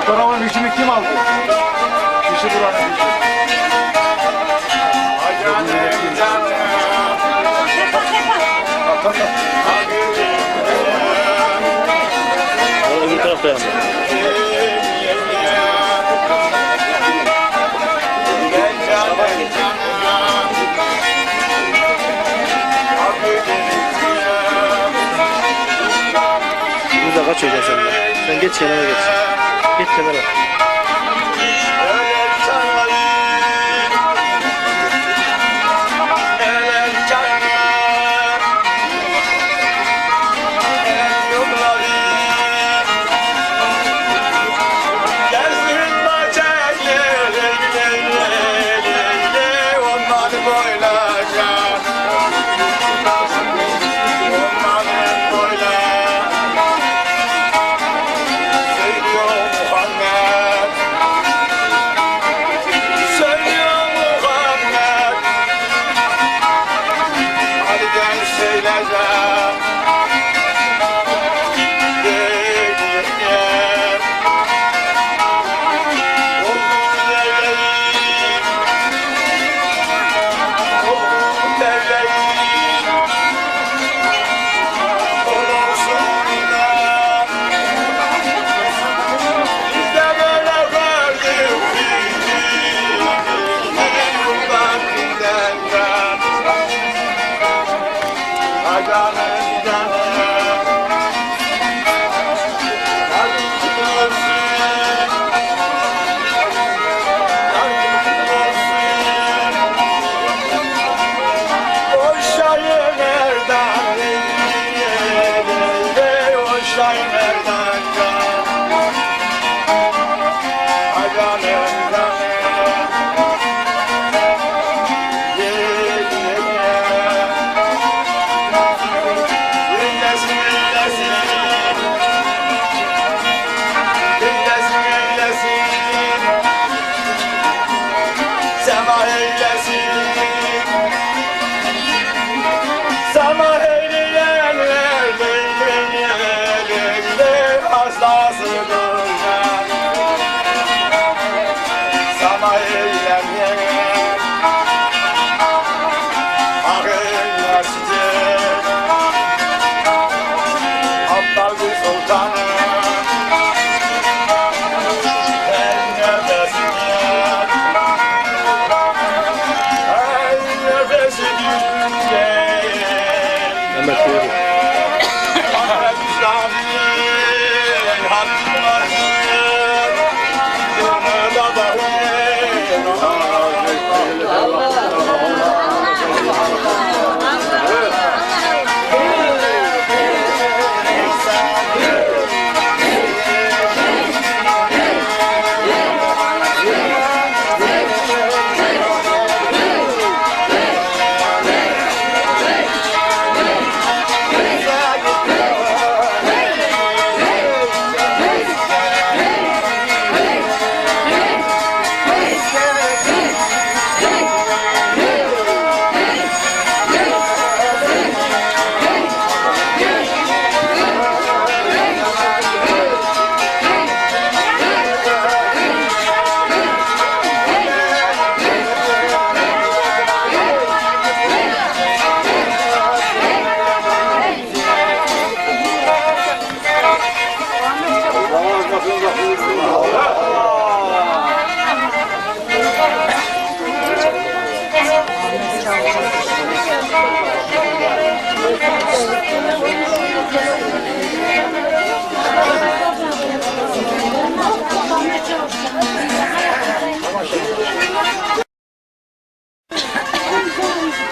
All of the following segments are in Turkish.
Muhtarımın işini kim aldı? İşi buranın işi. Öbür tarafta yandı. Burada kaç hoca sen de? Sen geç kenara geç. Geç kenara.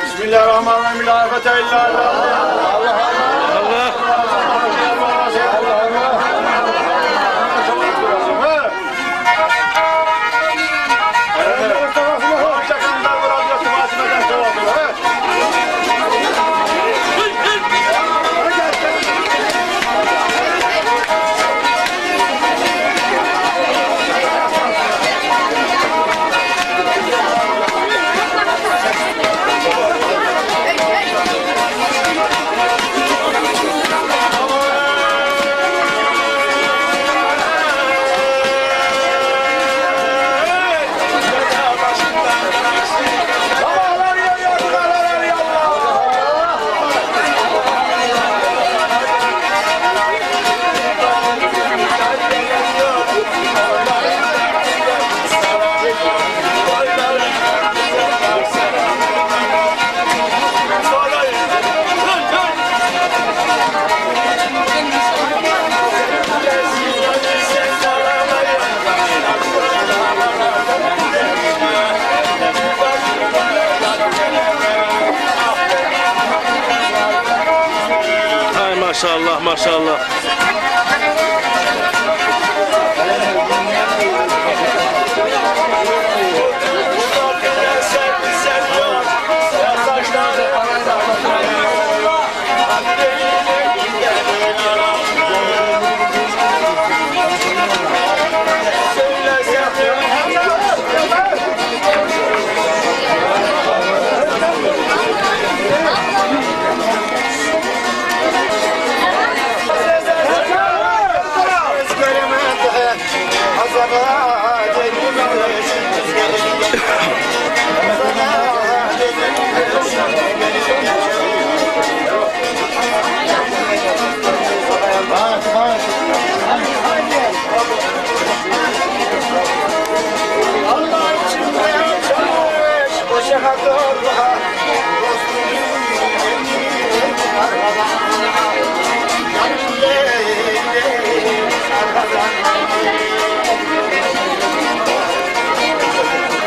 Bismillahirrahmanirrahim. La ilahe illallah. Maşallah maşallah.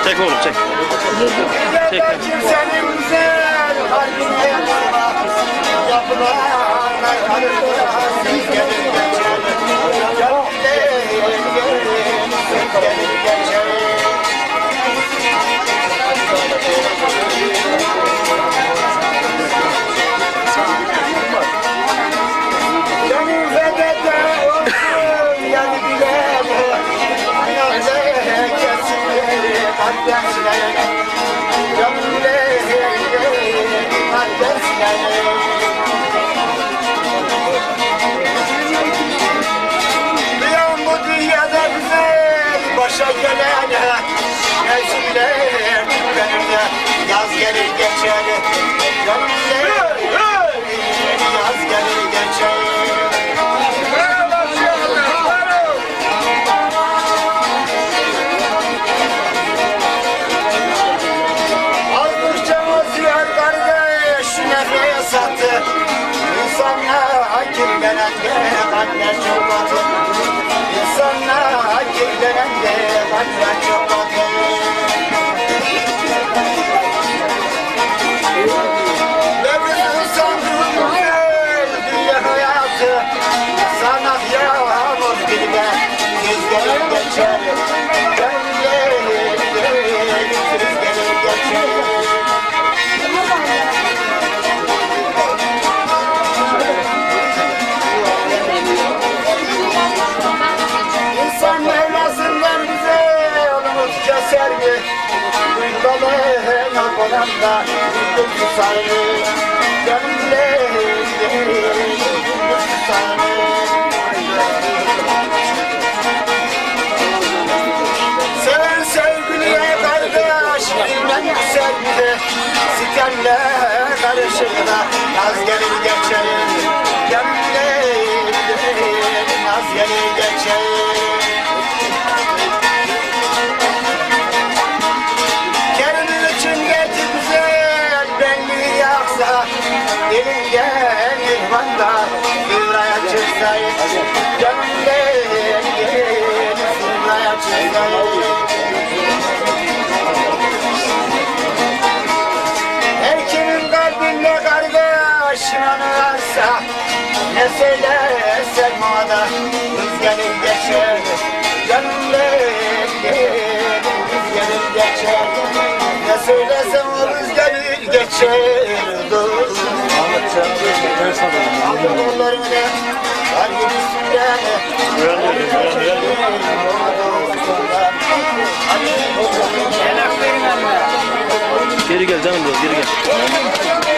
Çek oğlum çek. Çek. Senin güzel kalbine yapılanlar karıştıran siz gelin geçer. Gelin geçer. Canım fedede olsun yani bileme. Yandı kesinleri kalpten silerim. Canım kalpten silerim. Duyan bu dünyada güzel başa gelene mevsimler tükenirde yaz gelir geçer. Canım yaz gelir geçer. Aldıkça bozuyor kardeş nefes attı. İnsanlar kirlenen de kalpler çok batı. İnsanlar kirlenen de kalpler çok batı. Ve bizim sandığım dünya hayatı sanat yağmur gibi de yüz gelir geçer. Yüz gelir geçer. İnsan Mevlasından bize yolumuz keser mi? Duydalı henak olan da gündüz susarı. Canım gündüz susarı. Seven sevgiliye kardeş bilmem güzel mi? Sitemle karışır da naz gelir geçer. Canım naz gelir geçer. Kendin içindeki güzel belli yaksa elinden ihvanda sıraya çıksa canım sıraya çıksa. Her kimin kalbinde kardeş inanı varsa ne söylersen o da hız gelir geçer. Canım hız gelir geçer. Ne söylesem o hız gelir geçer. Aldım kollarını kalbim üstünden. Geri gel canım biraz geri gel.